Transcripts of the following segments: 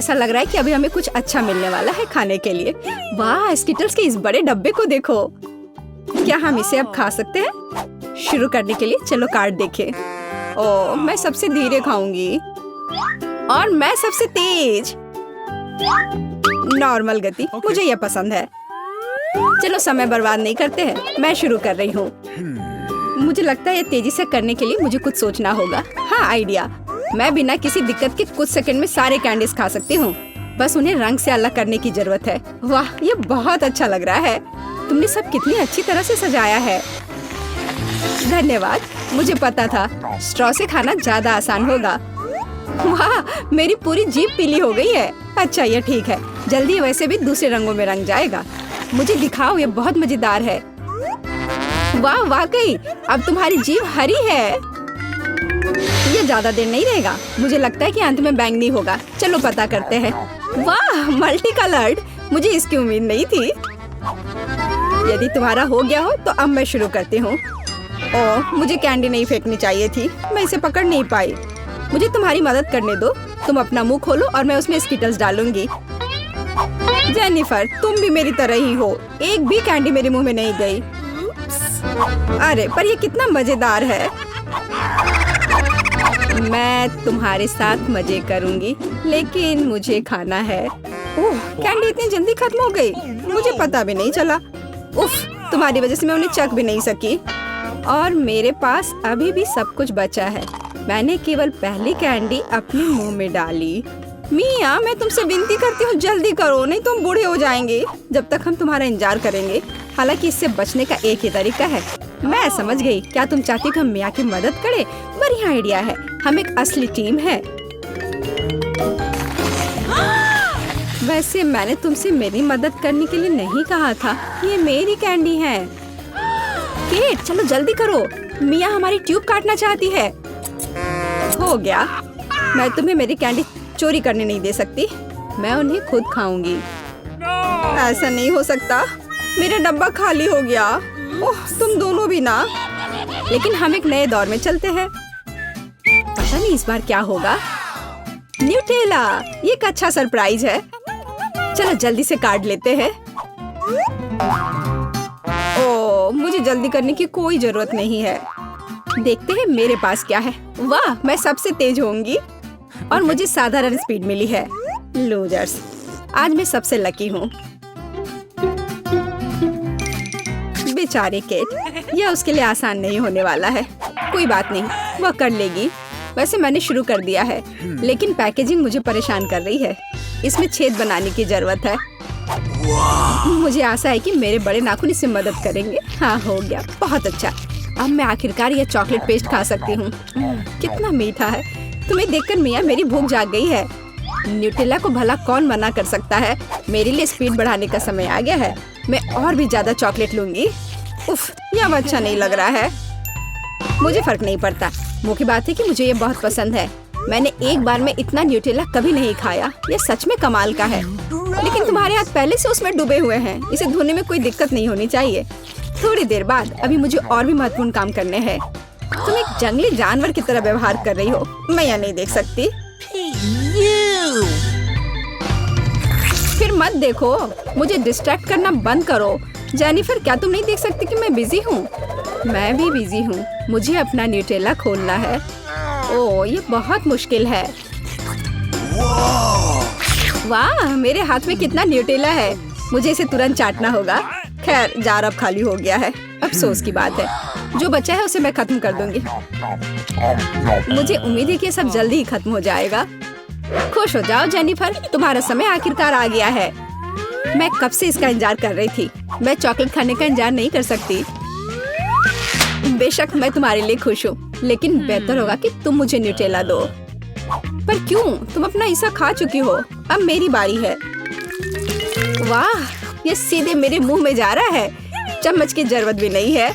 ऐसा लग रहा है कि अभी हमें कुछ अच्छा मिलने वाला है खाने के लिए। वाह, स्किटल्स के इस बड़े डब्बे को देखो। क्या हम इसे अब खा सकते हैं? शुरू करने के लिए चलो कार्ड देखें। ओह, मैं सबसे धीरे खाऊंगी और मैं सबसे तेज। नॉर्मल गति, मुझे यह पसंद है। चलो समय बर्बाद नहीं करते हैं, मैं शुरू कर रही हूँ। मुझे लगता है ये तेजी से करने के लिए मुझे कुछ सोचना होगा। हाँ, आइडिया। मैं बिना किसी दिक्कत के कुछ सेकंड में सारे कैंडीज खा सकती हूँ। बस उन्हें रंग से अलग करने की जरूरत है। वाह, ये बहुत अच्छा लग रहा है। तुमने सब कितनी अच्छी तरह से सजाया है। धन्यवाद, मुझे पता था स्ट्रॉ से खाना ज्यादा आसान होगा। वाह, मेरी पूरी जीभ पीली हो गई है। अच्छा, ये ठीक है, जल्दी वैसे भी दूसरे रंगों में रंग जाएगा। मुझे दिखाओ, ये बहुत मजेदार है। वाह, वाकई अब तुम्हारी जीभ हरी है। ये ज्यादा देर नहीं रहेगा। मुझे लगता है कि अंत में बैंगनी होगा। चलो पता करते हैं। वाह, मल्टी कलर्ड, मुझे इसकी उम्मीद नहीं थी। यदि तुम्हारा हो गया हो तो अब मैं शुरू करती हूँ। ओह, मुझे कैंडी नहीं फेंकनी चाहिए थी, मैं इसे पकड़ नहीं पाई। मुझे तुम्हारी मदद करने दो। तुम अपना मुंह खोलो और मैं उसमें स्किटल्स डालूंगी। जेनिफर, तुम भी मेरी तरह ही हो। एक भी कैंडी मेरे मुंह में नहीं गई। अरे, पर ये कितना मजेदार है। मैं तुम्हारे साथ मजे करूंगी, लेकिन मुझे खाना है। ओह, कैंडी इतनी जल्दी खत्म हो गई, मुझे पता भी नहीं चला। उफ, तुम्हारी वजह से मैं उन्हें चख भी नहीं सकी। और मेरे पास अभी भी सब कुछ बचा है। मैंने केवल पहली कैंडी अपने मुंह में डाली। मिया, मैं तुमसे विनती करती हूँ, जल्दी करो, नहीं तो हम बूढ़े हो जाएंगे जब तक हम तुम्हारा इंतजार करेंगे। हालांकि इससे बचने का एक ही तरीका है। मैं समझ गई। क्या तुम चाहती हो कि हम मिया की मदद करें? बढ़िया आइडिया है। हम एक असली टीम है। वैसे मैंने तुमसे मेरी मदद करने के लिए नहीं कहा था। ये मेरी कैंडी है। केट, चलो जल्दी करो, मिया हमारी ट्यूब काटना चाहती है। हो गया। मैं तुम्हें मेरी कैंडी चोरी करने नहीं दे सकती। मैं उन्हें खुद खाऊंगी। ऐसा नहीं हो सकता, मेरा डब्बा खाली हो गया। ओह, तुम दोनों भी ना। लेकिन हम एक नए दौर में चलते हैं। पता नहीं इस बार क्या होगा। न्यूटेला, ये एक अच्छा सरप्राइज है। चलो जल्दी से काट लेते हैं। ओह, मुझे जल्दी करने की कोई जरूरत नहीं है। देखते हैं मेरे पास क्या है। वाह, मैं सबसे तेज होंगी और मुझे साधारण स्पीड मिली है। लूजर्स, आज मैं सबसे लकी हूँ। बेचारी केट, यह उसके लिए आसान नहीं होने वाला है। कोई बात नहीं, वह कर लेगी। वैसे मैंने शुरू कर दिया है, लेकिन पैकेजिंग मुझे परेशान कर रही है। इसमें छेद बनाने की जरूरत है। मुझे आशा है कि मेरे बड़े नाखून इससे मदद करेंगे। हाँ, हो गया, बहुत अच्छा। अब मैं आखिरकार यह चॉकलेट पेस्ट खा सकती हूँ। कितना मीठा है। तुम्हें देखकर मिया मेरी भूख जाग गई है। न्यूटेला को भला कौन मना कर सकता है। मेरे लिए स्पीड बढ़ाने का समय आ गया है। मैं और भी ज्यादा चॉकलेट लूंगी। उफ, यह अच्छा नहीं लग रहा है। मुझे फर्क नहीं पड़ता। मुख्य बात है कि मुझे ये बहुत पसंद है। मैंने एक बार में इतना न्यूटेला कभी नहीं खाया। ये सच में कमाल का है। लेकिन तुम्हारे हाथ पहले से उसमें डूबे हुए हैं। इसे धोने में कोई दिक्कत नहीं होनी चाहिए। थोड़ी देर बाद अभी मुझे और भी महत्वपूर्ण काम करने हैं। तुम एक जंगली जानवर की तरह व्यवहार कर रही हो। मैं यह नहीं देख सकती। फिर मत देखो, मुझे डिस्ट्रैक्ट करना बंद करो। जेनिफर, क्या तुम नहीं देख सकती कि मैं बिजी हूँ? मैं भी बिजी हूँ। मुझे अपना न्यूटेला खोलना है। ओह, ये बहुत मुश्किल है। वाह, मेरे हाथ में कितना न्यूटेला है। मुझे इसे तुरंत चाटना होगा। खैर, जार अब खाली हो गया है। अफसोस की बात है। जो बचा है उसे मैं खत्म कर दूंगी। मुझे उम्मीद है कि सब जल्दी ही खत्म हो जाएगा। खुश हो जाओ जेनिफर, तुम्हारा समय आखिरकार आ गया है। मैं कब से इसका इंतजार कर रही थी। मैं चॉकलेट खाने का इंतजार नहीं कर सकती। बेशक मैं तुम्हारे लिए खुश हूँ, लेकिन बेहतर होगा कि तुम मुझे न्यूटेला दो। पर क्यों? तुम अपना हिस्सा खा चुकी हो। अब मेरी बारी है। वाह, ये सीधे मेरे मुंह में जा रहा है। चम्मच की जरूरत भी नहीं है।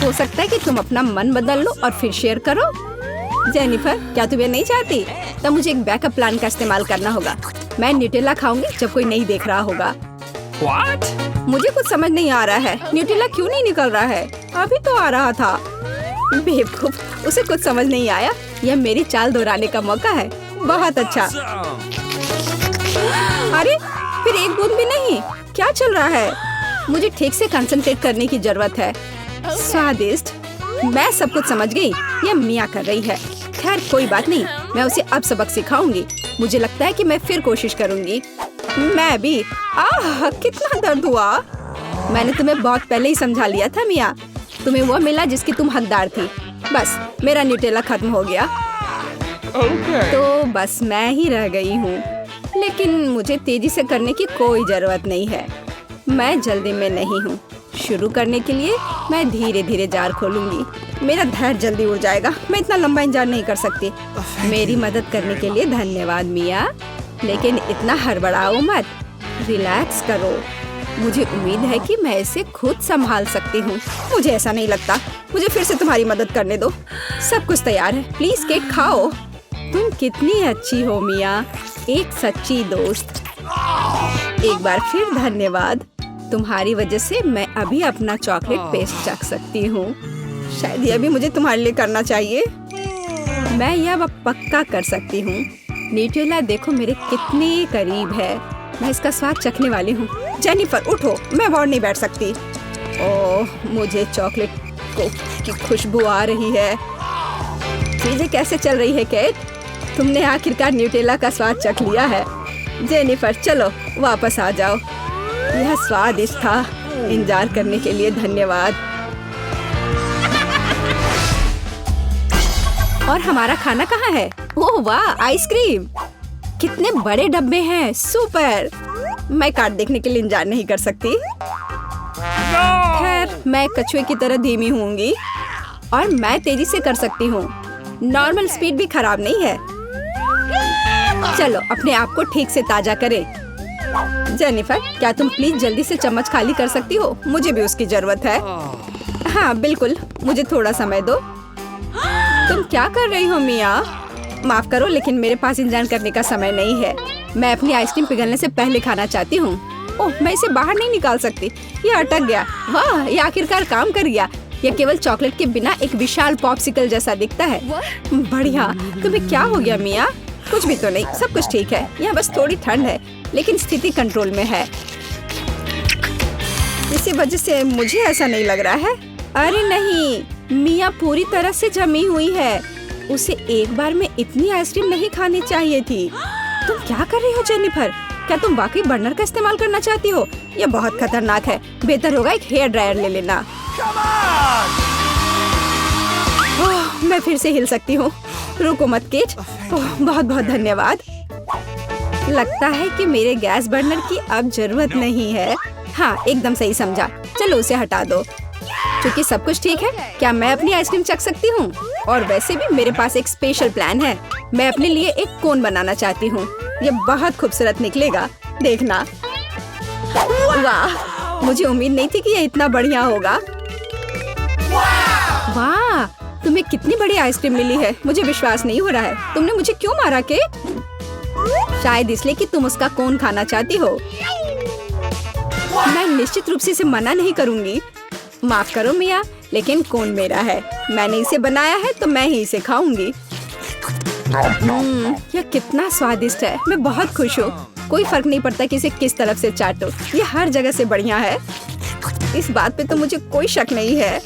हो सकता है कि तुम अपना मन बदल लो और फिर शेयर करो। जेनिफर, क्या तुम ये नहीं चाहती? तब मुझे एक बैकअप प्लान का इस्तेमाल करना होगा। मैं न्यूटेला खाऊंगी जब कोई नहीं देख रहा होगा। What? मुझे कुछ समझ नहीं आ रहा है। न्यूटेला क्यों नहीं निकल रहा है? अभी तो आ रहा था। बेवकूफ, उसे कुछ समझ नहीं आया। यह मेरी चाल दोहराने का मौका है। बहुत अच्छा। अरे फिर एक बूंद भी नहीं, क्या चल रहा है? मुझे ठीक से कंसंट्रेट करने की जरूरत है। स्वादिष्ट, मैं सब कुछ समझ गई। ये मिया कर रही है। खैर कोई बात नहीं, मैं उसे अब सबक सिखाऊंगी। मुझे लगता है कि मैं फिर कोशिश करूंगी। मैं भी। आह, कितना दर्द हुआ। मैंने तुम्हें बहुत पहले ही समझा लिया था मिया। तुम्हें वो मिला जिसकी तुम हकदार थी। बस मेरा न्यूटेला खत्म हो गया। तो बस मैं ही रह गई हूँ। लेकिन मुझे तेजी से करने की कोई जरूरत नहीं है। मैं जल्दी में नहीं हूँ। शुरू करने के लिए मैं धीरे धीरे जार खोलूंगी। मेरा धैर्य जल्दी उड़ जाएगा। मैं इतना लंबा इंतजार नहीं कर सकती। मेरी मदद करने के लिए धन्यवाद मिया, लेकिन इतना हड़बड़ाओ मत। रिलैक्स करो। मुझे उम्मीद है कि मैं इसे खुद संभाल सकती हूँ। मुझे ऐसा नहीं लगता। मुझे फिर से तुम्हारी मदद करने दो। सब कुछ तैयार है। प्लीज केक खाओ। तुम कितनी अच्छी हो मिया, एक सच्ची दोस्त। एक बार फिर धन्यवाद। तुम्हारी वजह से मैं अभी अपना चॉकलेट पेस्ट चख सकती हूँ। शायद यह भी मुझे तुम्हारे लिए करना चाहिए। मैं यह पक्का कर सकती हूँ। न्यूटेला देखो मेरे कितने करीब है। मैं इसका स्वाद चखने वाली हूँ। जेनिफर उठो, मैं और नहीं बैठ सकती। ओह, मुझे चॉकलेट की खुशबू आ रही है। चीजें कैसे चल रही है केट? तुमने आखिरकार न्यूटेला का स्वाद चख लिया है। जेनिफर चलो वापस आ जाओ। यह स्वादिष्ट था। इंतजार करने के लिए धन्यवाद। और हमारा खाना कहाँ है? ओह वाह, आइसक्रीम। कितने बड़े डब्बे हैं। सुपर। मैं कार्ड देखने के लिए इंतजार नहीं कर सकती। खैर मैं कछुए की तरह धीमी होंगी और मैं तेजी से कर सकती हूँ। नॉर्मल स्पीड भी खराब नहीं है। चलो अपने आप को ठीक से ताजा करें। जेनिफर, क्या तुम प्लीज जल्दी से चम्मच खाली कर सकती हो? मुझे भी उसकी जरूरत है। हाँ बिल्कुल, मुझे थोड़ा समय दो। तुम क्या कर रही हो मिया? माफ करो, लेकिन मेरे पास इंतजार करने का समय नहीं है। मैं अपनी आइसक्रीम पिघलने से पहले खाना चाहती हूँ। ओह, मैं इसे बाहर नहीं निकाल सकती। ये अटक गया। वाह, ये आखिरकार काम कर गया। यह केवल चॉकलेट के बिना एक विशाल पॉप्सिकल जैसा दिखता है। बढ़िया। तुम्हें क्या हो गया मिया? कुछ भी तो नहीं, सब कुछ ठीक है। यहाँ बस थोड़ी ठंड है, लेकिन स्थिति कंट्रोल में है। इसी वजह से मुझे ऐसा नहीं लग रहा है। अरे नहीं, मिया पूरी तरह से जमी हुई है। उसे एक बार में इतनी आइसक्रीम नहीं खानी चाहिए थी। तुम क्या कर रही हो जेनिफर? क्या तुम वाकई बर्नर का इस्तेमाल करना चाहती हो? यह बहुत खतरनाक है। बेहतर होगा एक हेयर ड्रायर ले लेना। ओह, मैं फिर से हिल सकती हूँ। रुको मत केट। ओह, बहुत बहुत धन्यवाद। लगता है कि मेरे गैस बर्नर की अब जरूरत नहीं है। हाँ, एकदम सही समझा। चलो उसे हटा दो। क्योंकि सब कुछ ठीक है, क्या मैं अपनी आइसक्रीम चख सकती हूँ? और वैसे भी मेरे पास एक स्पेशल प्लान है। मैं अपने लिए एक कोन बनाना चाहती हूँ। ये बहुत खूबसूरत निकलेगा, देखना। वाह, मुझे उम्मीद नहीं थी कि ये इतना बढ़िया होगा। वाह, तुम्हें कितनी बड़ी आइसक्रीम मिली है। मुझे विश्वास नहीं हो रहा है। तुमने मुझे क्यों मारा केट? शायद इसलिए कि तुम उसका कोन खाना चाहती हो। मैं निश्चित रूप से इसे मना नहीं करूंगी। माफ करो मिया, लेकिन कोन मेरा है। मैंने इसे बनाया है तो मैं ही इसे खाऊंगी। यह कितना स्वादिष्ट है। मैं बहुत खुश हूँ। कोई फर्क नहीं पड़ता कि इसे किस तरफ से चाटो। ये हर जगह से बढ़िया है। इस बात पे तो मुझे कोई शक नहीं है।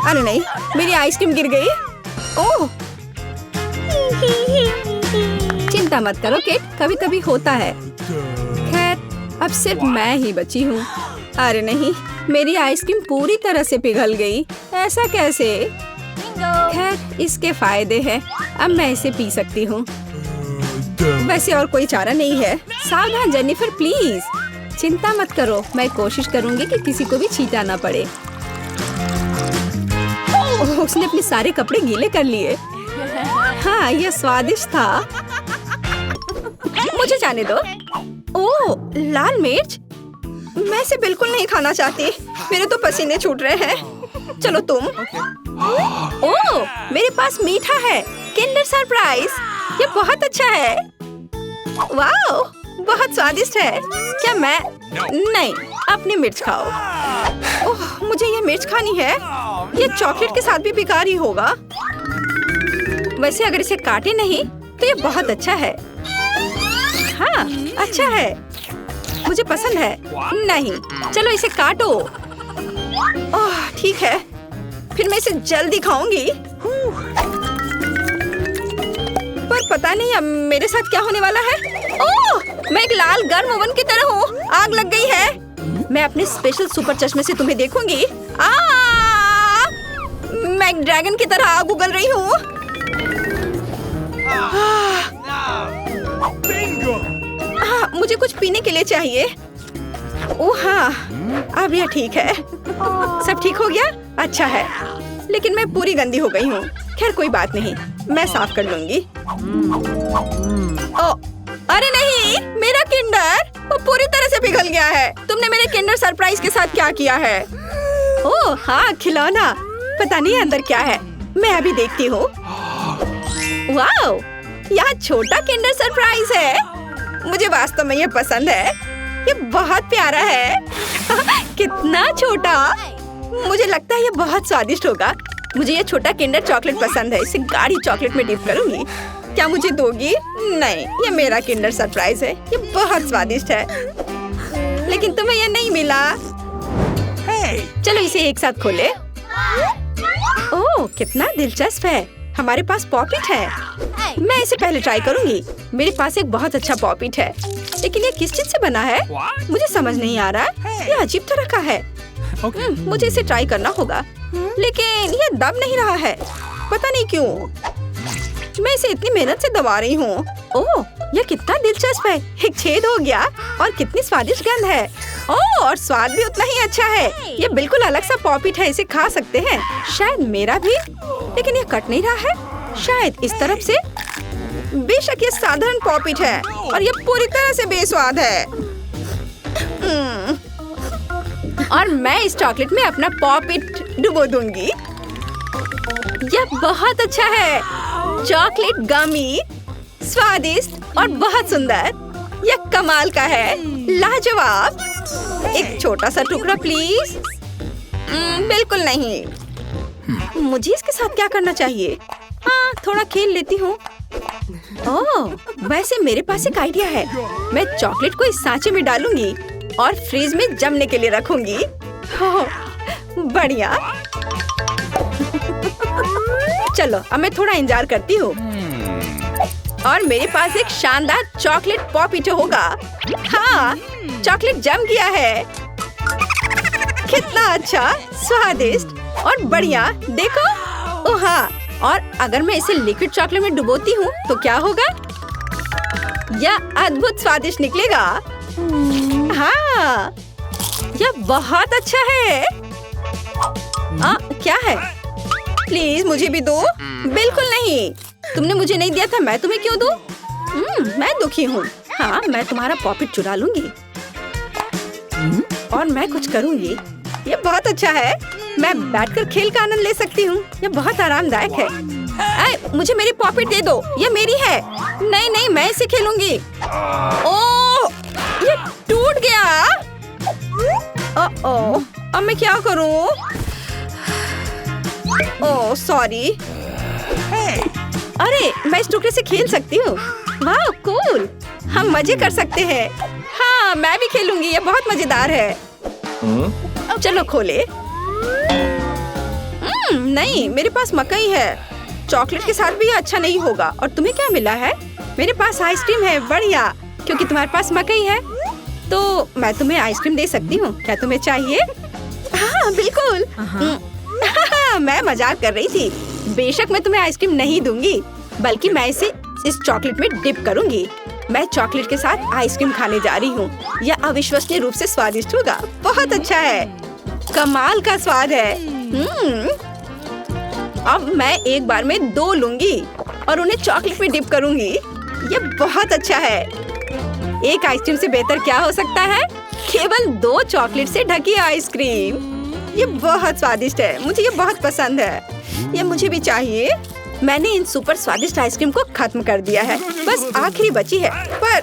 अरे नहीं, मेरी आइसक्रीम गिर गई। ओह, चिंता मत करो केट, कभी कभी होता है। खैर अब सिर्फ मैं ही बची हूँ। अरे नहीं, मेरी आइसक्रीम पूरी तरह से पिघल गई। ऐसा कैसे? खैर इसके फायदे हैं। अब मैं इसे पी सकती हूँ। वैसे और कोई चारा नहीं है। सावधान जेनिफर, प्लीज। चिंता मत करो, मैं कोशिश करूंगी कि किसी को भी छींटा ना पड़े। ओह, उसने अपने सारे कपड़े गीले कर लिए। हाँ, यह स्वादिष्ट था। मुझे जाने दो। ओह, लाल मिर्च। मैं इसे बिल्कुल नहीं खाना चाहती। मेरे तो पसीने छूट रहे हैं। चलो तुम। ओह, मेरे पास मीठा है। Kinder surprise. ये बहुत अच्छा है। वाओ, बहुत स्वादिष्ट है। क्या मैं? नहीं, अपनी मिर्च खाओ। ओह, मुझे ये मिर्च खानी है। ये चॉकलेट के साथ भी बेकार ही होगा। वैसे अगर इसे काटे नहीं तो ये बहुत अच्छा है। हाँ, अच्छा है, मुझे पसंद है। नहीं, चलो इसे काटो। ओह, ठीक है, फिर मैं इसे जल्दी खाऊंगी। पर पता नहीं अब मेरे साथ क्या होने वाला है। ओह, मैं एक लाल गर्म ओवन की तरह हूँ। आग लग गई है। मैं अपने स्पेशल सुपर चश्मे से तुम्हें देखूंगी। मैं एक ड्रैगन की तरह आग उगल रही हूँ। मुझे कुछ पीने के लिए चाहिए। ओह हाँ, अब यह ठीक है। सब ठीक हो गया? अच्छा है, लेकिन मैं पूरी गंदी हो गई हूँ। खैर कोई बात नहीं, मैं साफ कर लूंगी। ओ, अरे नहीं, मेरा किंडर वो पूरी तरह से पिघल गया है। तुमने मेरे किंडर सरप्राइज के साथ क्या किया है? ओह हाँ, खिलौना। पता नहीं अंदर क्या है, मैं अभी देखती हूँ। वाओ, यहाँ छोटा किंडर सरप्राइज है। मुझे वास्तव में ये पसंद है। ये बहुत प्यारा है। कितना छोटा। मुझे लगता है ये बहुत स्वादिष्ट होगा। मुझे ये छोटा किंडर चॉकलेट पसंद है। इसे गाढ़ी चॉकलेट में डिप करूंगी। क्या मुझे दोगी? नहीं, ये मेरा किंडर सरप्राइज है। ये बहुत स्वादिष्ट है, लेकिन तुम्हें ये नहीं मिला। चलो इसे एक साथ खोले। ओह, कितना दिलचस्प है। हमारे पास पॉपिट है। मैं इसे पहले ट्राई करूंगी। मेरे पास एक बहुत अच्छा पॉपिट है, लेकिन ये किस चीज से बना है मुझे समझ नहीं आ रहा। ये अजीब तरह का है। मुझे इसे ट्राई करना होगा, लेकिन ये दब नहीं रहा है। पता नहीं क्यों। मैं इसे इतनी मेहनत से दबा रही हूँ। ओह, यह कितना दिलचस्प है। एक छेद हो गया और कितनी स्वादिष्ट गंध है। ओह, और स्वाद भी उतना ही अच्छा है। ये बिल्कुल अलग सा पॉपिट है। इसे खा सकते हैं। शायद मेरा भी, लेकिन ये कट नहीं रहा है। शायद इस तरफ से। बेशक ये साधारण पॉपिट है और ये पूरी तरह से बेस्वाद है। और मैं इस चॉकलेट में अपना पॉपिट डुबो दूंगी। यह बहुत अच्छा है। चॉकलेट गमी, स्वादिष्ट और बहुत सुंदर। यह कमाल का है। लाजवाब। एक छोटा सा टुकड़ा प्लीज। बिल्कुल नहीं। मुझे इसके साथ क्या करना चाहिए? हाँ, थोड़ा खेल लेती हूँ। ओह, वैसे मेरे पास एक आइडिया है। मैं चॉकलेट को इस सांचे में डालूंगी और फ्रीज में जमने के लिए रखूंगी। ओह, बढ़िया। चलो अब मैं थोड़ा इंतजार करती हूँ और मेरे पास एक शानदार चॉकलेट पॉपिट होगा। हाँ, चॉकलेट जम गया है। कितना अच्छा, स्वादिष्ट और बढ़िया। देखो। ओह हाँ, और अगर मैं इसे लिक्विड चॉकलेट में डुबोती हूँ तो क्या होगा? यह अद्भुत स्वादिष्ट निकलेगा। हाँ, यह बहुत अच्छा है। क्या है? प्लीज मुझे भी दो। बिल्कुल नहीं। तुमने मुझे नहीं दिया था, मैं तुम्हें क्यों दूँ? मैं दुखी हूँ। हाँ, मैं तुम्हारा पॉपिट चुरा लूंगी और मैं कुछ करूंगी। ये बहुत अच्छा है। मैं बैठकर खेल का आनंद ले सकती हूँ। ये बहुत आरामदायक है। मुझे मेरी पॉपिट दे दो, ये मेरी है। नहीं नहीं, मैं इसे खेलूंगी। ओह, ये टूट गया। ओह, अब मैं क्या करूँ? Oh sorry. अरे, मैं इस टुकड़े से खेल सकती हूँ। वाह, कूल। हम मजे कर सकते हैं। हाँ, मैं भी खेलूंगी। ये बहुत मजेदार है। चलो खोले। नहीं, मेरे पास मकई है। चॉकलेट के साथ भी अच्छा नहीं होगा। और तुम्हें क्या मिला है? मेरे पास आइसक्रीम है। बढ़िया, क्योंकि तुम्हारे पास मकई है तो मैं तुम्हें आइसक्रीम दे सकती हूँ। क्या तुम्हें चाहिए? हाँ बिल्कुल। मैं मजाक कर रही थी। बेशक मैं तुम्हें आइसक्रीम नहीं दूंगी, बल्कि मैं इसे इस चॉकलेट में डिप करूंगी। मैं चॉकलेट के साथ आइसक्रीम खाने जा रही हूँ। यह अविश्वसनीय रूप से स्वादिष्ट होगा। बहुत अच्छा है। कमाल का स्वाद है। अब मैं एक बार में 2 लूंगी और उन्हें चॉकलेट में डिप करूंगी। ये बहुत अच्छा है। एक आइसक्रीम से बेहतर क्या हो सकता है? केवल 2 चॉकलेट से ढकी आइसक्रीम। ये बहुत स्वादिष्ट है। मुझे ये बहुत पसंद है। ये मुझे भी चाहिए। मैंने इन सुपर स्वादिष्ट आइसक्रीम को खत्म कर दिया है। बस आखिरी बची है, पर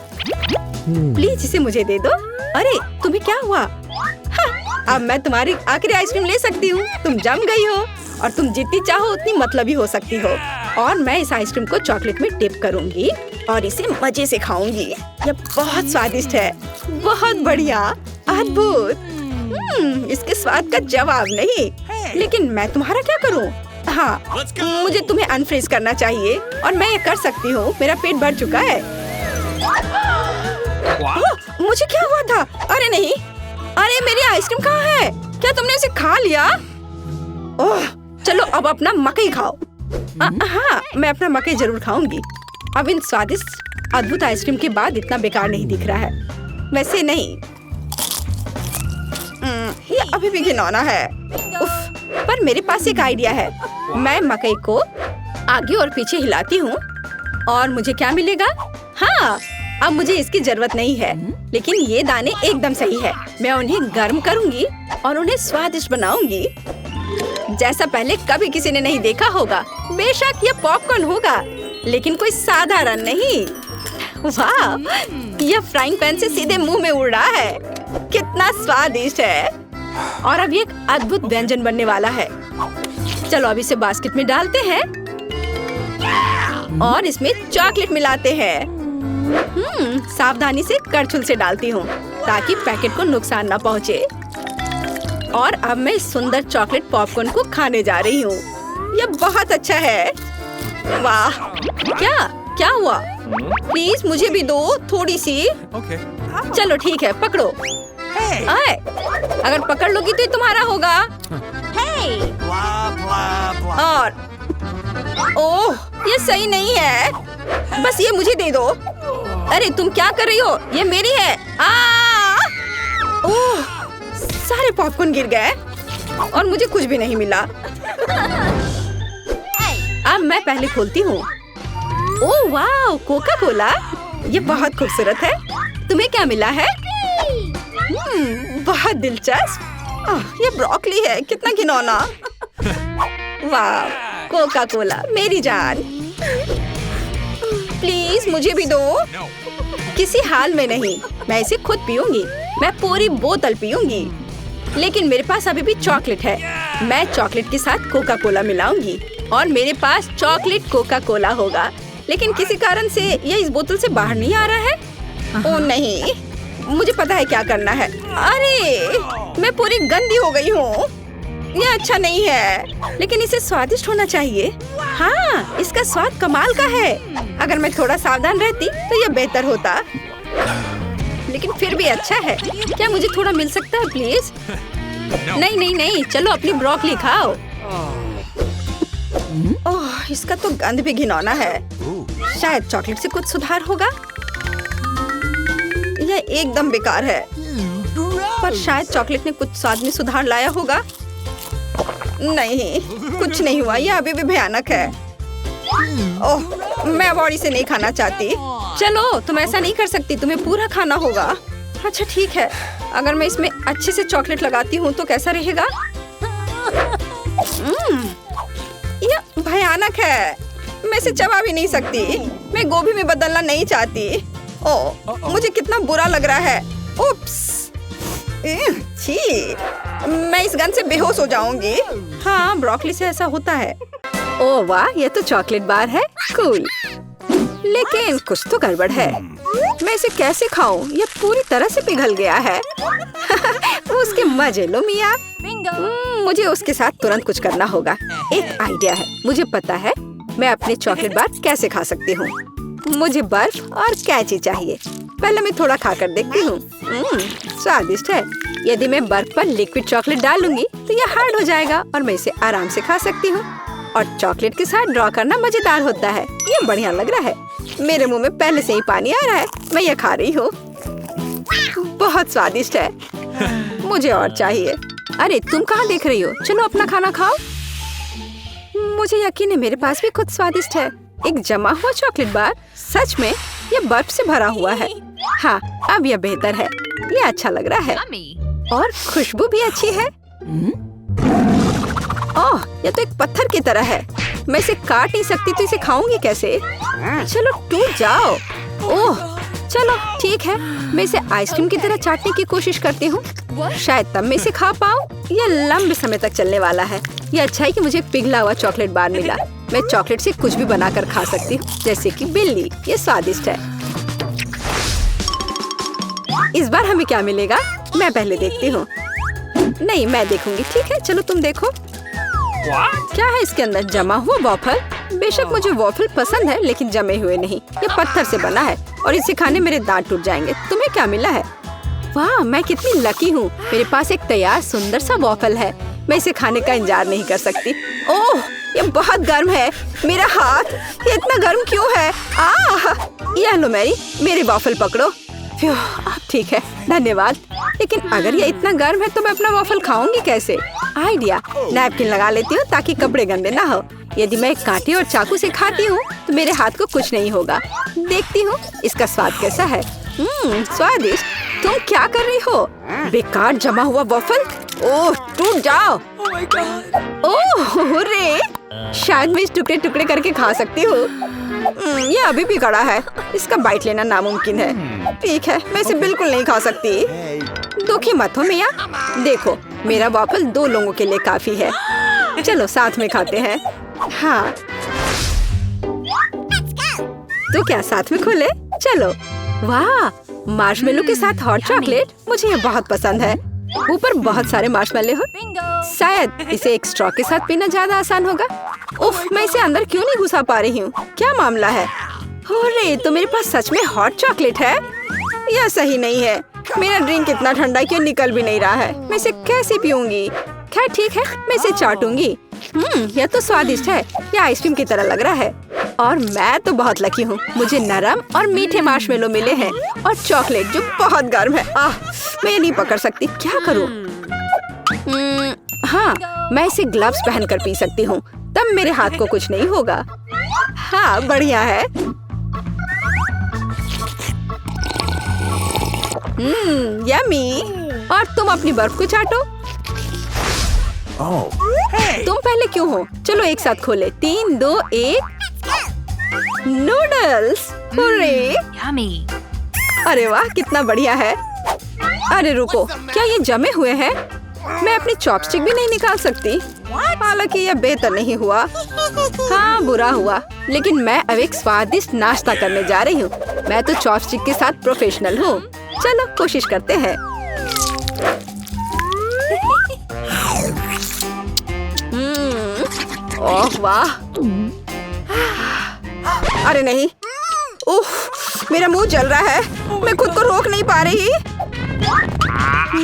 प्लीज इसे मुझे दे दो। अरे, तुम्हें क्या हुआ? हाँ, अब मैं तुम्हारी आखिरी आइसक्रीम ले सकती हूँ। तुम जम गई हो और तुम जितनी चाहो उतनी मतलबी हो सकती हो। और मैं इस आइसक्रीम को चॉकलेट में डिप करूंगी और इसे मजे से खाऊंगी। यह बहुत स्वादिष्ट है, बहुत बढ़िया, अद्भुत। इसके स्वाद का जवाब नहीं। लेकिन मैं तुम्हारा क्या करूं? हाँ, मुझे तुम्हें अनफ्रीज करना चाहिए और मैं ये कर सकती हूँ। मेरा पेट भर चुका है। मुझे क्या हुआ था? अरे नहीं, अरे मेरी आइसक्रीम कहाँ है? क्या तुमने उसे खा लिया? ओह, चलो अब अपना मकई खाओ। हाँ, मैं अपना मकई जरूर खाऊंगी। अब इन स्वादिष्ट अद्भुत आइसक्रीम के बाद इतना बेकार नहीं दिख रहा है। वैसे नहीं, ये अभी भी घिनौना है। उफ, पर मेरे पास एक आइडिया है। मैं मकई को आगे और पीछे हिलाती हूँ और मुझे क्या मिलेगा? हाँ, अब मुझे इसकी जरूरत नहीं है, लेकिन ये दाने एकदम सही है। मैं उन्हें गर्म करूंगी और उन्हें स्वादिष्ट बनाऊंगी, जैसा पहले कभी किसी ने नहीं देखा होगा। बेशक यह पॉपकॉर्न होगा, लेकिन कोई साधारण नहीं। वाह, यह फ्राइंग पैन से सीधे मुंह में उड़ रहा है। कितना स्वादिष्ट है। और अब ये एक अद्भुत व्यंजन बनने वाला है। चलो अब इसे बास्केट में डालते हैं और इसमें चॉकलेट मिलाते हैं। सावधानी से करछुल से डालती हूँ ताकि पैकेट को नुकसान ना पहुँचे। और अब मैं इस सुंदर चॉकलेट पॉपकॉर्न को खाने जा रही हूँ। यह बहुत अच्छा है। वाह, क्या हुआ? प्लीज मुझे भी दो थोड़ी सी। चलो ठीक है, पकड़ो। आए, अगर पकड़ लोगी तो ये तुम्हारा होगा। और ओह, ये सही नहीं है। बस ये मुझे दे दो। अरे तुम क्या कर रही हो? ये मेरी है। ओह, सारे पॉपकॉर्न गिर गए और मुझे कुछ भी नहीं मिला। अब मैं पहले खोलती हूँ। ओह वाह, कोका कोला। ये बहुत खूबसूरत है। तुम्हें क्या मिला है? बहुत दिलचस्प। ये ब्रोकली है, कितना घिनौना। वाह, कोका कोला मेरी जान। प्लीज मुझे भी दो। किसी हाल में नहीं, मैं इसे खुद पीऊंगी। मैं पूरी बोतल पीऊंगी। लेकिन मेरे पास अभी भी चॉकलेट है। मैं चॉकलेट के साथ कोका कोला मिलाऊंगी और मेरे पास चॉकलेट कोका कोला होगा। लेकिन किसी कारण से ये इस बोतल से बाहर नहीं आ रहा है। ओह नहीं, मुझे पता है क्या करना है। अरे, मैं पूरी गंदी हो गई हूँ। ये अच्छा नहीं है, लेकिन इसे स्वादिष्ट होना चाहिए। हाँ, इसका स्वाद कमाल का है। अगर मैं थोड़ा सावधान रहती तो यह बेहतर होता। लेकिन फिर भी अच्छा है। क्या मुझे थोड़ा मिल सकता है प्लीज? नहीं नहीं नहीं, चलो अपनी ब्रोकली खाओ। ओह, इसका तो गंध भी घिनौना है। शायद चॉकलेट से कुछ सुधार होगा। यह एकदम बेकार है, पर शायद चॉकलेट ने कुछ स्वाद में सुधार लाया होगा। नहीं, कुछ नहीं हुआ। यह अभी भी भयानक है। ओह, मैं अब और इसे नहीं खाना चाहती। चलो, तुम ऐसा नहीं कर सकती, तुम्हें पूरा खाना होगा। अच्छा ठीक है, अगर मैं इसमें अच्छे से चॉकलेट लगाती हूँ तो कैसा रहेगा? यह भयानक है। मैं इसे चबा भी नहीं सकती। मैं गोभी में बदलना नहीं चाहती। ओह, मुझे कितना बुरा लग रहा है। उप्स, छी, मैं इस गंध से बेहोश हो जाऊंगी। हाँ, ब्रोकली से ऐसा होता है। ओह वाह, ये तो चॉकलेट बार है। कूल, लेकिन कुछ तो गड़बड़ है। मैं इसे कैसे खाऊं? ये पूरी तरह से पिघल गया है। उसके मजे लो मिया। मुझे उसके साथ तुरंत कुछ करना होगा। एक आइडिया है। मुझे पता है मैं अपने चॉकलेट बार कैसे खा सकती हूँ। मुझे बर्फ और कैची चाहिए। पहले मैं थोड़ा खाकर देखती हूँ। स्वादिष्ट है। यदि मैं बर्फ पर लिक्विड चॉकलेट डालूंगी तो यह हार्ड हो जाएगा और मैं इसे आराम से खा सकती हूँ। और चॉकलेट के साथ ड्रॉ करना मजेदार होता है। ये बढ़िया लग रहा है। मेरे मुंह में पहले से ही पानी आ रहा है। मैं ये खा रही हूँ। बहुत स्वादिष्ट है। मुझे और चाहिए। अरे तुम कहाँ देख रही हो? चलो अपना खाना खाओ। मुझे यकीन है मेरे पास भी कुछ स्वादिष्ट है। एक जमा हुआ चॉकलेट बार। सच में ये बर्फ से भरा हुआ है। हाँ, अब यह बेहतर है। ये अच्छा लग रहा है और खुशबू भी अच्छी है। ओह, ये तो एक पत्थर की तरह है। मैं इसे काट नहीं सकती तो इसे खाऊंगी कैसे? चलो टूट जाओ। ओह, चलो ठीक है, मैं इसे आइसक्रीम की तरह चाटने की कोशिश करती हूँ। शायद तब मैं इसे खा पाऊँ। यह लंबे समय तक चलने वाला है। यह अच्छा है कि मुझे पिघला हुआ चॉकलेट बार मिला। मैं चॉकलेट से कुछ भी बनाकर खा सकती हूँ, जैसे कि बिल्ली। ये स्वादिष्ट है। इस बार हमें क्या मिलेगा? मैं पहले देखती हूँ। नहीं, मैं देखूंगी। ठीक है, चलो तुम देखो। क्या है इसके अंदर? जमा हुआ वॉफल। बेशक मुझे वॉफल पसंद है, लेकिन जमे हुए नहीं। ये पत्थर से बना है और इसे खाने मेरे दांत टूट जाएंगे। तुम्हें क्या मिला है? वाह, मैं कितनी लकी हूँ। मेरे पास एक तैयार सुंदर सा वॉफल है। मैं इसे खाने का इंतजार नहीं कर सकती। ओह, ये बहुत गर्म है। मेरा हाथ, ये इतना गर्म क्यों है? ये लो मेरे वॉफल पकड़ो। अब ठीक है, धन्यवाद। लेकिन अगर ये इतना गर्म है तो मैं अपना वॉफल खाऊंगी कैसे? आइडिया, नैपकिन लगा लेती हूँ ताकि कपड़े गंदे ना हो। यदि मैं कांटे और चाकू से खाती हूँ तो मेरे हाथ को कुछ नहीं होगा। देखती हूँ इसका स्वाद कैसा है। स्वादिष्ट। तुम क्या कर रही हो? बेकार जमा हुआ वॉफल। ओह, टूट जाओ। ओह रे, शायद मैं इस टुकड़े टुकड़े करके खा सकती हूँ। ये अभी भी कड़ा है। इसका बाइट लेना नामुमकिन है। ठीक है, मैं इसे बिल्कुल नहीं खा सकती। दुखी मत हो मिया। देखो, मेरा वॉफल 2 लोगों के लिए काफी है। चलो साथ में खाते हैं। हाँ, तो क्या साथ में खोले? चलो। वाह, मार्शमेलो के साथ हॉट चॉकलेट। मुझे ये बहुत पसंद है। ऊपर बहुत सारे मार्शमेलो हो। शायद इसे एक स्ट्रॉ के साथ पीना ज्यादा आसान होगा। उफ, मैं इसे अंदर क्यों नहीं घुसा पा रही हूँ? क्या मामला है? अरे, तो मेरे पास सच में हॉट चॉकलेट है? यह सही नहीं है। मेरा ड्रिंक इतना ठंडा क्यों निकल भी नहीं रहा है? मैं इसे कैसे पीऊंगी? खैर ठीक है, मैं इसे चाटूंगी। यह तो स्वादिष्ट है। यह आइसक्रीम की तरह लग रहा है। और मैं तो बहुत लकी हूँ। मुझे नरम और मीठे मार्शमेलो मिले हैं और चॉकलेट जो बहुत गर्म है। मैं ये नहीं पकड़ सकती। क्या करूँ? हाँ, मैं इसे ग्लव्स पहनकर पी सकती हूँ। तब मेरे हाथ को कुछ नहीं होगा। हाँ, बढ़िया है। यम्मी। और तुम अपनी बर्फ को चाटो। तुम पहले क्यों हो? चलो एक साथ खोले। 3, 2, 1। नूडल्स। अरे वाह, कितना बढ़िया है। अरे रुको, क्या ये जमे हुए हैं? मैं अपनी चॉपस्टिक भी नहीं निकाल सकती। हालांकि यह बेहतर नहीं हुआ। हाँ, बुरा हुआ। लेकिन मैं अब एक स्वादिष्ट नाश्ता करने जा रही हूँ। मैं तो चॉपस्टिक के साथ प्रोफेशनल हूँ। चलो कोशिश करते हैं। ओह वाह। अरे नहीं, उफ, मेरा मुंह जल रहा है। मैं खुद को रोक नहीं पा रही।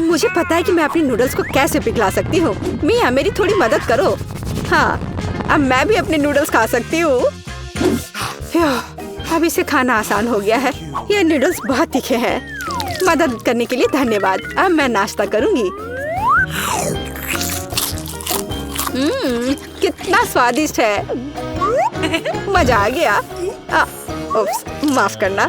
मुझे पता है कि मैं अपनी नूडल्स को कैसे पिघला सकती हूँ। मिया, मेरी थोड़ी मदद करो। हाँ, अब मैं भी अपने नूडल्स खा सकती हूँ। अब इसे खाना आसान हो गया है। ये नूडल्स बहुत तीखे हैं। मदद करने के लिए धन्यवाद। अब मैं नाश्ता करूँगी। कितना स्वादिष्ट है। मजा आ गया। उप्स, माफ करना।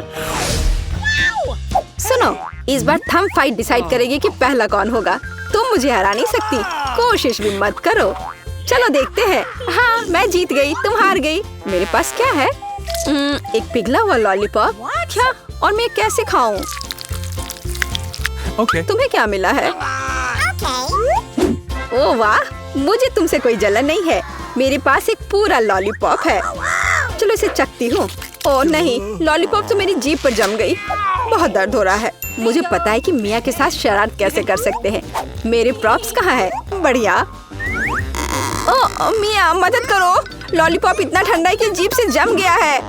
सुनो, इस बार थंब फाइट डिसाइड करेगी कि पहला कौन होगा। तुम मुझे हरा नहीं सकती। कोशिश भी मत करो। चलो देखते हैं। हाँ, मैं जीत गई, तुम हार गई। मेरे पास क्या है? एक पिघला हुआ लॉलीपॉप। क्या? और मैं कैसे खाऊं? तुम्हें क्या मिला है? ओह वाह, मुझे तुमसे कोई जलन नहीं है। मेरे पास एक पूरा लॉलीपॉप है। चलो इसे चखती हूँ। ओह नहीं, लॉलीपॉप तो मेरी जीभ पर जम गई। बहुत दर्द हो रहा है। मुझे पता है कि मिया के साथ शरारत कैसे कर सकते हैं। मेरे प्रॉप्स कहाँ है? बढ़िया। ओह मिया, मदद करो। लॉलीपॉप इतना ठंडा है कि जीभ से जम गया है।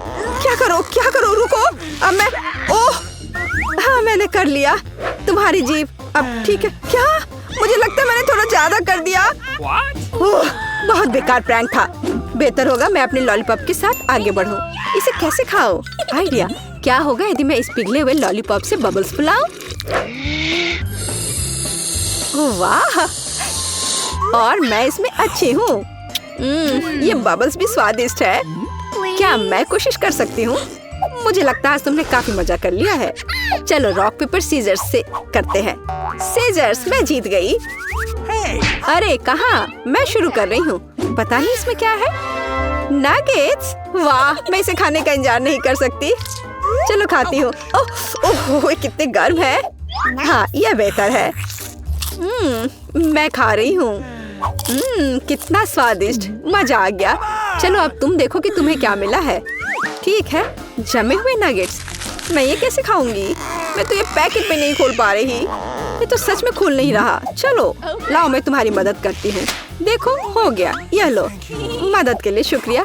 क्या करो? रुको। अब मैं, ओह हाँ, मैंने कर लिया। तुम्हारी जीभ अब ठीक है क्या? मुझे लगता है मैंने थोड़ा ज्यादा कर दिया। ओह, बहुत बेकार प्रैंक था। बेहतर होगा मैं अपने लॉलीपॉप के साथ आगे बढ़ूं। इसे कैसे खाओ? आइडिया, क्या होगा यदि मैं इस पिघले हुए लॉलीपॉप से बबल्स फुलाऊं? वाह, और मैं इसमें अच्छी हूँ। ये बबल्स भी स्वादिष्ट है। क्या मैं कोशिश कर सकती हूँ? मुझे लगता है आज तुमने काफी मजा कर लिया है। चलो रॉक पेपर सीजर्स से करते हैं। सीजर्स, मैं जीत गई। अरे कहाँ? मैं शुरू कर रही हूँ। पता नहीं इसमें क्या है। नगेट्स। वाह, मैं इसे खाने का इंतजार नहीं कर सकती। चलो खाती हूँ। ओह कितने गर्म है। हाँ यह बेहतर है। मैं खा रही हूँ। कितना स्वादिष्ट, मजा आ गया। चलो अब तुम देखो कि तुम्हें क्या मिला है। ठीक है, जमे हुए नगेट्स। मैं ये कैसे खाऊंगी? मैं तो ये पैकेट में नहीं खोल पा रही। ये तो सच में खुल नहीं रहा। चलो लाओ मैं तुम्हारी मदद करती हूँ। देखो हो गया, यह लो। मदद के लिए शुक्रिया।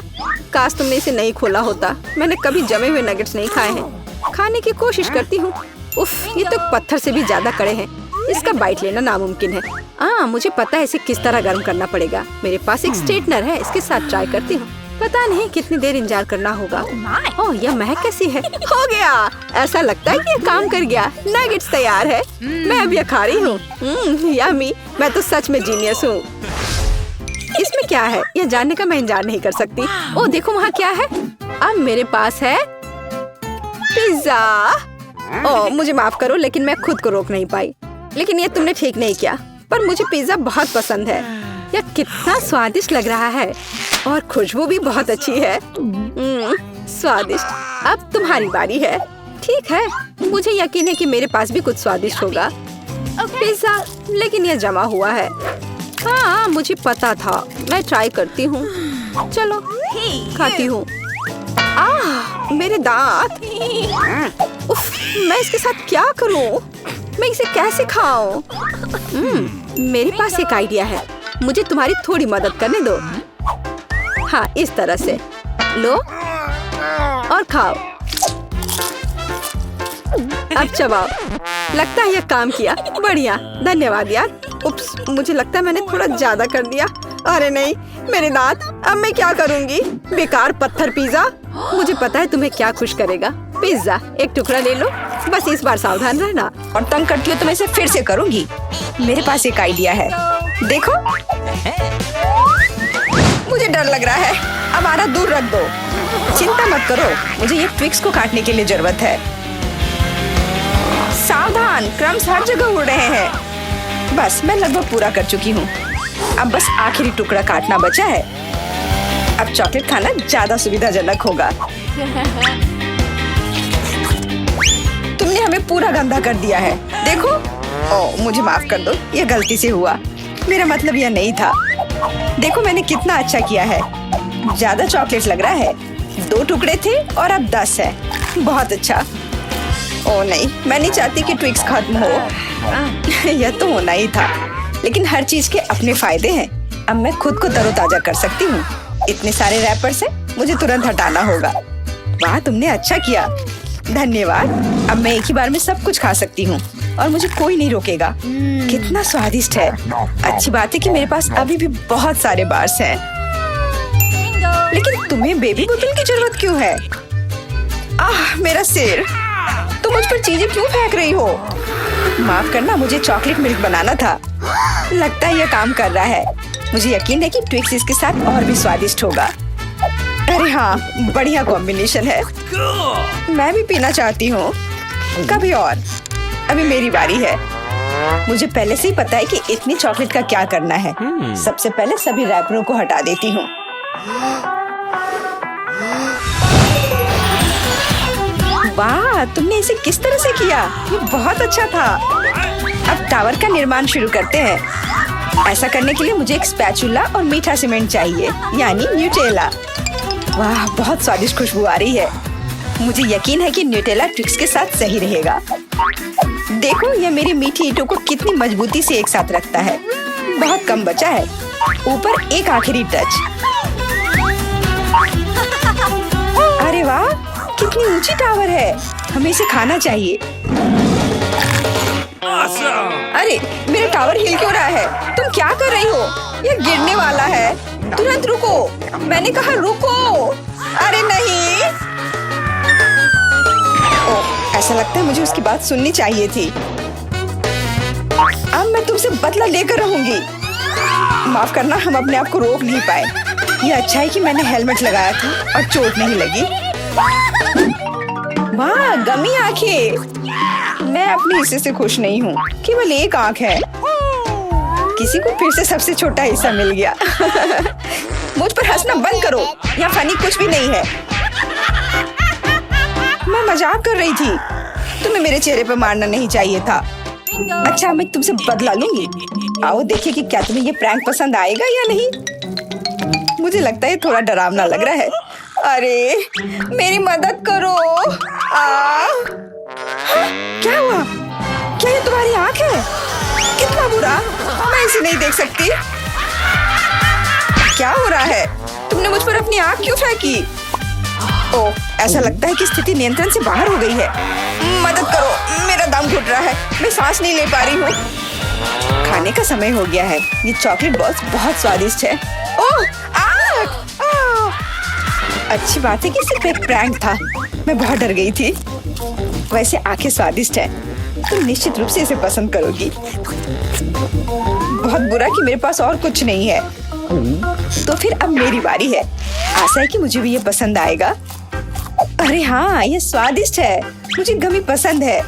काश तुमने इसे नहीं खोला होता। मैंने कभी जमे हुए नगेट्स नहीं खाए हैं। खाने की कोशिश करती हूँ। उफ, ये तो पत्थर से भी ज्यादा कड़े हैं। इसका बाइट लेना नामुमकिन है। मुझे पता है इसे किस तरह गर्म करना पड़ेगा। मेरे पास एक स्ट्रेटनर है, इसके साथ ट्राई करती हूँ। पता नहीं कितनी देर इंतजार करना होगा। ओह यह महक कैसी है। हो गया, ऐसा लगता है कि यह काम कर गया। नगेट्स तैयार है। मैं अब यह खा रही हूँ। यम्मी, मैं तो सच में जीनियस हूँ। इसमें क्या है यह जानने का मैं इंतजार नहीं कर सकती। ओह देखो वहाँ क्या है। अब मेरे पास है पिज्जा। ओह मुझे माफ करो, लेकिन मैं खुद को रोक नहीं पाई। लेकिन ये तुमने ठीक नहीं किया। पर मुझे पिज्जा बहुत पसंद है। यह कितना स्वादिष्ट लग रहा है और खुशबू भी बहुत अच्छी है। स्वादिष्ट। अब तुम्हारी बारी है। ठीक है, मुझे यकीन है कि मेरे पास भी कुछ स्वादिष्ट होगा। पिज्जा, लेकिन यह जमा हुआ है। हाँ मुझे पता था। मैं ट्राई करती हूँ। चलो खाती हूँ। मेरे दांत। उफ, मैं इसके साथ क्या करूँ? मैं इसे कैसे खाऊं? मेरे पास एक आइडिया है। मुझे तुम्हारी थोड़ी मदद करने दो। हाँ इस तरह से लो और खाओ। अब चबाओ। लगता है यह काम किया। बढ़िया, धन्यवाद यार। उप्स, मुझे लगता है मैंने थोड़ा ज्यादा कर दिया। अरे नहीं, मेरे दांत। अब मैं क्या करूंगी? बेकार पत्थर पिज्जा। मुझे पता है तुम्हें क्या खुश करेगा। पिज्जा, एक टुकड़ा ले लो। बस इस बार सावधान रहना। और तंग करती हो तो मैं इसे फिर से करूंगी। मेरे पास एक आइडिया है। देखो, मुझे डर लग रहा है। अब आरा दूर रख दो। चिंता मत करो, मुझे ये ट्विक्स को काटने के लिए जरूरत है। सावधान, क्रम्स हर जगह उड़ रहे हैं। बस मैं लगभग पूरा कर चुकी हूँ। अब बस आखिरी टुकड़ा काटना बचा है। अब चॉकलेट खाना ज्यादा सुविधाजनक होगा। तुमने हमें पूरा गंदा कर दिया है। देखो। ओह मुझे माफ कर दो, यह गलती से हुआ। मेरा मतलब यह नहीं था। देखो मैंने कितना अच्छा किया है। ज्यादा चॉकलेट लग रहा है। 2 टुकड़े थे और अब 10 है। बहुत अच्छा। ओह नहीं, मैं नहीं चाहती कि ट्विक्स खत्म हो। यह तो होना ही था। लेकिन हर चीज के अपने फायदे हैं। अब मैं खुद को तरोताजा कर सकती हूँ। इतने सारे रैपर से मुझे तुरंत हटाना होगा। वाह, तुमने अच्छा किया। धन्यवाद। अब मैं एक ही बार में सब कुछ खा सकती हूँ और मुझे कोई नहीं रोकेगा। कितना स्वादिष्ट है। अच्छी बात है कि मेरे पास अभी भी बहुत सारे बार्स हैं। लेकिन तुम्हें बेबी बोतल की जरूरत क्यों है? मेरा सिर। तुम मुझ पर चीजें क्यों फेंक रही हो? माफ करना, मुझे चॉकलेट मिल्क बनाना था। लगता है यह काम कर रहा है। मुझे यकीन है कि ट्विक्स इसके साथ और भी स्वादिष्ट होगा। अरे हाँ, बढ़िया कॉम्बिनेशन है। मैं भी पीना चाहती हूँ। कभी और। अभी मेरी बारी है। मुझे पहले से ही पता है कि इतनी चॉकलेट का क्या करना है। सबसे पहले सभी रैपरों को हटा देती हूँ। वाह, तुमने इसे किस तरह से किया? ये बहुत अच्छा था। अब टावर का निर्माण शुरू करते हैं। ऐसा करने के लिए मुझे एक स्पैचुला और मीठा सीमेंट चाहिए, यानी न्यूटेला। वाह, बहुत स्वादिष्ट खुशबू आ रही है। मुझे यकीन है कि न्यूटेला ट्विक्स के साथ सही रहेगा। देखो, यह मेरी मीठी ईंटों को कितनी मजबूती से एक साथ रखता है। बहुत कम बचा है। ऊपर एक आखिरी टच। अरे वाह, कितनी ऊंची टावर है। हमें इसे खाना चाहिए। अरे, मेरा टावर हिल क्यों रहा है? तुम क्या कर रही हो? यह गिरने वाला है। तुरंत रुको। मैंने कहा रुको। अरे नहीं। ओह, ऐसा लगता है मुझे उसकी बात सुननी चाहिए थी। अब मैं तुमसे बदला लेकर रहूंगी। माफ करना, हम अपने आप को रोक नहीं पाए। यह अच्छा है कि मैंने हेलमेट लगाया था और चोट नहीं लगी। वाह, गमी आंखें। मैं अपने हिस्से से खुश नहीं हूँ। केवल एक आंख है। किसी को फिर से सबसे छोटा हिस्सा मिल गया। मुझ पर हंसना बंद करो। यहाँ फनी कुछ भी नहीं है। मैं मजाक कर रही थी। तुम्हें मेरे चेहरे पे मारना नहीं चाहिए था। अच्छा, मैं तुमसे बदला लूंगी। आओ देखिए कि क्या तुम्हें ये प्रैंक पसंद आएगा या नहीं। मुझे लगता है थोड़ा डरावना लग रहा है। अरे मेरी मदद करो। क्या हुआ? क्या ये तुम्हारी आँख है? कितना बुरा, मैं इसे नहीं देख सकती। क्या हो रहा है? तुमने मुझ पर अपनी आँख क्यों फेंकी? ओह, ऐसा लगता है कि स्थिति नियंत्रण से बाहर हो गई है। मदद करो, मेरा दम घुट रहा है, मैं सांस नहीं ले पा रही हूँ। खाने का समय हो गया है। ये चॉकलेट बॉल्स बहुत स्वादिष्ट है। ओह, अच्छी बात है कि सिर्फ एक प्रैंक था। मैं बहुत डर गई थी। वैसे आंखें स्वादिष्ट है, तुम निश्चित रूप से इसे पसंद करोगी। बहुत बुरा कि मेरे पास और कुछ नहीं है। तो फिर अब मेरी बारी है। आशा है कि मुझे भी ये पसंद आएगा। अरे हाँ, ये स्वादिष्ट है। मुझे गमी पसंद है।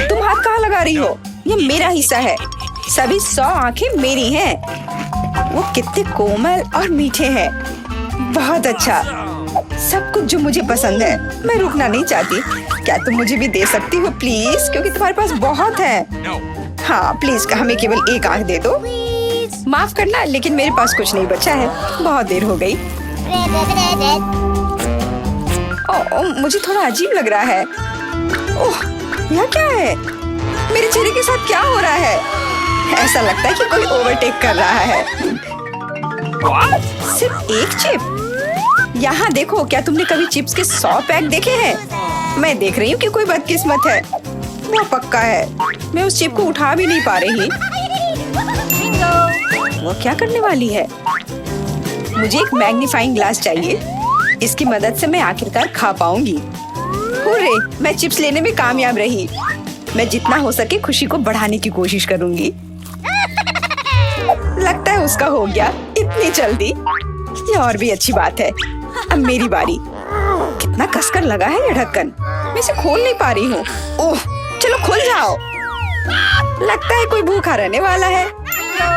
तुम हाथ कहाँ लगा रही हो? ये मेरा हिस्सा है। सभी 100 आंखें मेरी हैं। वो कितने कोमल और मीठे हैं। बहुत अच्छा, सब कुछ जो मुझे पसंद है। मैं रुकना नहीं चाहती। क्या तुम मुझे भी दे सकती हो प्लीज? क्योंकि तुम्हारे पास बहुत है। हाँ प्लीज, हमें केवल एक आंख दे दो। माफ करना, लेकिन मेरे पास कुछ नहीं बचा है। बहुत देर हो गई। ओह, मुझे थोड़ा अजीब लग रहा है। ओह, यह क्या है? मेरे चेहरे के साथ क्या हो रहा है? ऐसा लगता है कि कोई ओवरटेक कर रहा है। सिर्फ एक चिप? यहाँ देखो, क्या तुमने कभी चिप्स के 100 पैक देखे हैं? मैं देख रही हूँ कि कोई बदकिस्मत है। वो पक्का है। मैं उस चिप को उठा भी नहीं पा रही। वो क्या करने वाली है? मुझे एक मैग्नीफाइंग ग्लास चाहिए। इसकी मदद से मैं आखिरकार खा पाऊंगी। हुर्रे, मैं चिप्स लेने में कामयाब रही। मैं जितना हो सके खुशी को बढ़ाने की कोशिश करूंगी। लगता है उसका हो गया इतनी जल्दी। ये और भी अच्छी बात है। अब मेरी बारी। कितना कसकर लगा है ये ढक्कन। मैं इसे खोल नहीं पा रही हूँ। ओह, चलो खुल जाओ। लगता है कोई भूखा रहने वाला है।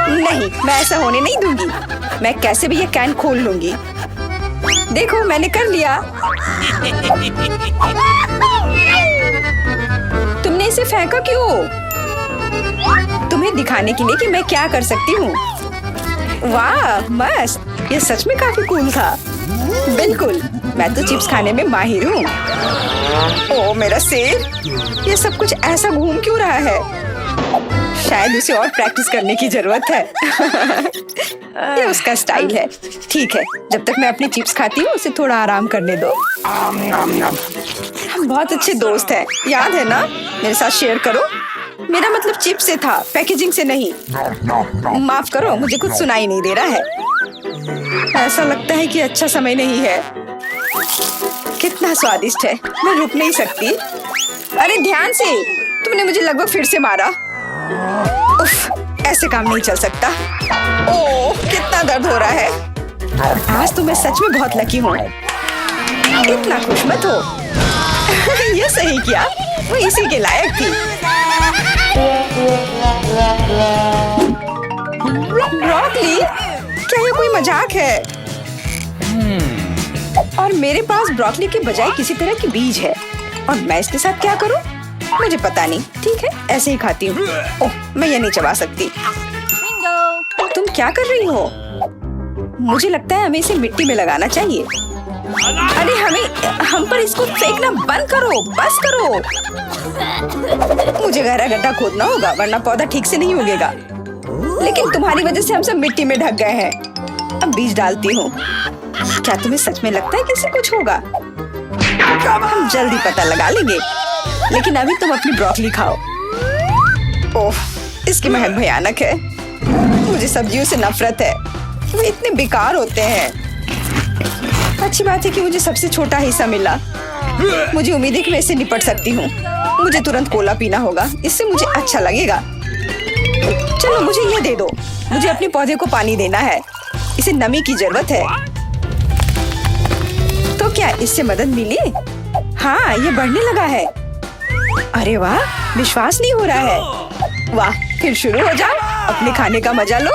नहीं, मैं ऐसा होने नहीं दूंगी। मैं कैसे भी ये कैन खोल लूंगी। देखो, मैंने कर लिया। तुमने इसे फेंका क्यों? तुम्हें दिखाने के लिए कि मैं क्या कर सकती हूँ। वाह, मस्त। ये सच में काफी कूल था। बिल्कुल, मैं तो चिप्स खाने में माहिर हूँ। ओह मेरा सिर, ये सब कुछ ऐसा घूम क्यों रहा है? शायद उसे और प्रैक्टिस करने की जरूरत है। ये उसका स्टाइल है। ठीक है, जब तक मैं अपनी चिप्स खाती हूँ उसे थोड़ा आराम करने दो। हम बहुत अच्छे दोस्त हैं, याद है ना? मेरे साथ शेयर करो। मेरा मतलब चिप्स से था, पैकेजिंग से नहीं। माफ करो, मुझे कुछ सुनाई नहीं दे रहा है। ऐसा लगता है कि अच्छा समय नहीं है। कितना स्वादिष्ट है, मैं रुक नहीं सकती। अरे ध्यान से, तुमने मुझे लगभग फिर से मारा। उफ, ऐसे काम नहीं चल सकता। ओह, कितना दर्द हो रहा है। आज तो मैं सच में बहुत लकी हूँ। इतना खुश मत हो। ये सही किया, वो इसी के लायक थी। ब्रोकली? क्या ये कोई मजाक है? और मेरे पास ब्रोकली के बजाय किसी तरह की बीज है, और मैं इसके साथ क्या करूं? मुझे पता नहीं। ठीक है, ऐसे ही खाती हूँ। ओह, मैं ये नहीं चबा सकती। तुम क्या कर रही हो? मुझे लगता है हमें इसे मिट्टी में लगाना चाहिए। अरे हम पर इसको फेंकना बंद करो, बस करो। मुझे गहरा गड्ढा खोदना होगा, वरना पौधा ठीक से नहीं उगेगा। लेकिन तुम्हारी वजह से हम सब मिट्टी में ढक गए हैं। अब बीज डालती हूँ। क्या तुम्हें सच में लगता है कि इससे कुछ होगा? हम जल्दी पता लगा लेंगे। लेकिन अभी तुम अपनी ब्रोकली खाओ। ओह, इसकी महक भयानक है। मुझे सब्जियों से नफरत है, वे इतने बेकार होते हैं। अच्छी बात है कि मुझे सबसे छोटा हिस्सा मिला। मुझे उम्मीद है कि मैं इससे निपट सकती हूँ। मुझे तुरंत कोला पीना होगा, इससे मुझे अच्छा लगेगा। चलो मुझे ये दे दो। मुझे अपने पौधे को पानी देना है, इसे नमी की जरूरत है। तो क्या इससे मदद मिली? हाँ, ये बढ़ने लगा है। अरे वाह, विश्वास नहीं हो रहा है। वाह, फिर शुरू हो जाओ, अपने खाने का मजा लो।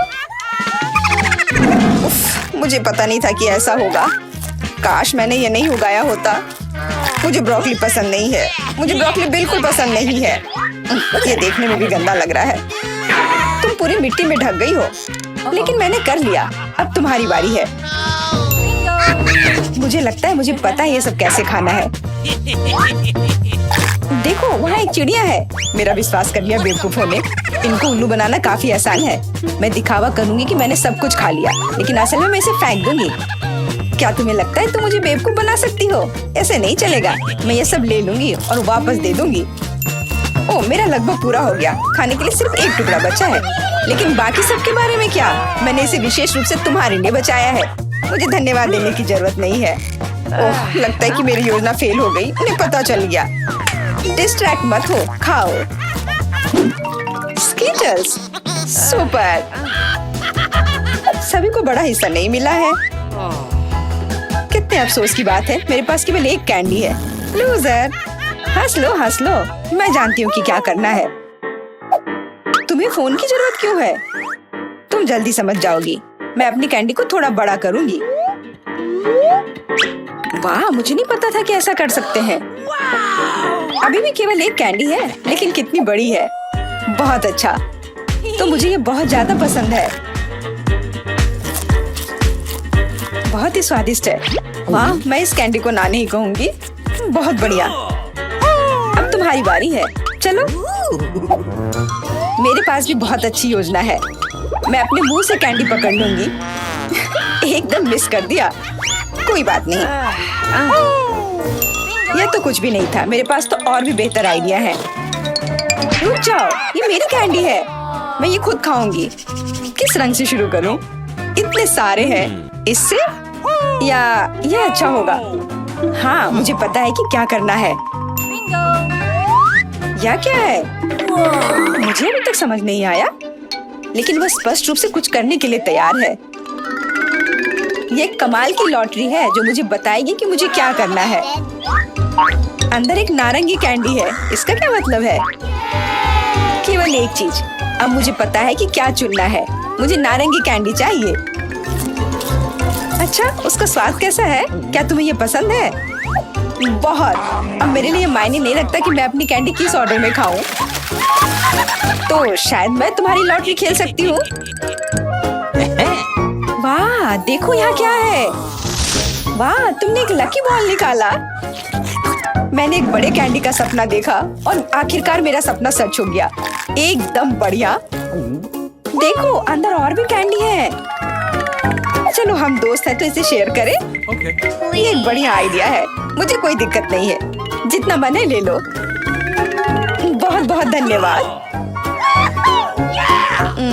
उफ, मुझे पता नहीं था कि ऐसा होगा। काश मैंने ये नहीं उगाया होता। मुझे ब्रोकली पसंद नहीं है। मुझे ब्रोकली बिल्कुल पसंद नहीं है। ये देखने में भी गंदा लग रहा है। तुम पूरी मिट्टी में ढक गई हो, लेकिन मैंने कर लिया। अब तुम्हारी बारी है। मुझे लगता है मुझे पता है ये सब कैसे खाना है। देखो वहाँ एक चिड़िया है। मेरा विश्वास कर लिया बेवकूफों ने। इनको उल्लू बनाना काफी आसान है। मैं दिखावा करूंगी कि मैंने सब कुछ खा लिया, लेकिन असल में मैं इसे फेंक दूंगी। क्या तुम्हें लगता है तुम मुझे बेवकूफ बना सकती हो? ऐसे नहीं चलेगा। मैं ये सब ले लूंगी और वापस दे दूंगी। ओह, मेरा लगभग पूरा हो गया। खाने के लिए सिर्फ एक टुकड़ा बचा है। लेकिन बाकी सब के बारे में क्या? मैंने इसे विशेष रूप से तुम्हारे लिए बचाया है। मुझे धन्यवाद देने की जरूरत नहीं है। ओह, लगता है कि मेरी योजना फेल हो गई। उन्हें पता चल गया। डिस्ट्रैक्ट मत हो, खाओ। Skittles, super. सभी को बड़ा हिस्सा नहीं मिला है। कितने अफसोस की बात है। मेरे पास केवल एक कैंडी है। लूजर। हंस लो, हंस लो। मैं जानती हूँ कि क्या करना है। तुम्हें फोन की जरूरत क्यों है? तुम जल्दी समझ जाओगी। मैं अपनी कैंडी को थोड़ा बड़ा करूंगी। वाह, मुझे नहीं पता था कि ऐसा कर सकते हैं। अभी भी केवल एक कैंडी है, लेकिन कितनी बड़ी है। बहुत अच्छा। तो मुझे ये बहुत ज्यादा पसंद है। बहुत ही स्वादिष्ट है। वाह, मैं इस कैंडी को ना नहीं कहूंगी। बहुत बढ़िया। अब तुम्हारी बारी है। चलो। मेरे पास भी बहुत अच्छी योजना है। मैं अपने मुंह से कैंडी पकड़ लूंगी। एकदम मिस कर दिया। कोई बात नहीं। यह तो कुछ भी नहीं था। मेरे पास तो और भी बेहतर आइडिया है। रुक जाओ, ये मेरी कैंडी है। मैं ये खुद खाऊंगी। किस रंग से शुरू करूं? इतने सारे हैं। इससे या यह अच्छा होगा? हाँ, मुझे पता है कि क्या करना है। यह क्या है? मुझे अभी तक समझ नहीं आया, लेकिन वह स्पष्ट रूप से कुछ करने के लिए तैयार है। ये एक कमाल की लॉटरी है जो मुझे बताएगी कि मुझे क्या करना है। अंदर एक नारंगी कैंडी है। इसका क्या मतलब है? केवल एक चीज। अब मुझे पता है कि क्या चुनना है। मुझे नारंगी कैंडी चाहिए। अच्छा, उसका स्वाद कैसा है? क्या तुम्हें ये पसंद है? बहुत। अब मेरे लिए मायने नहीं रखता कि मैं अपनी कैंडी किस ऑर्डर में खाऊं। तो शायद मैं तुम्हारी लॉटरी खेल सकती हूँ। वाह, देखो यहाँ क्या है। वाह, तुमने एक लकी बॉल निकाला। मैंने एक बड़े कैंडी का सपना देखा और आखिरकार मेरा सपना सच हो गया। एकदम बढ़िया। देखो, अंदर और भी कैंडी है। चलो, हम दोस्त हैं तो इसे शेयर करें। ये एक बढ़िया आइडिया है। मुझे कोई दिक्कत नहीं है। जितना मन है ले लो। बहुत बहुत धन्यवाद।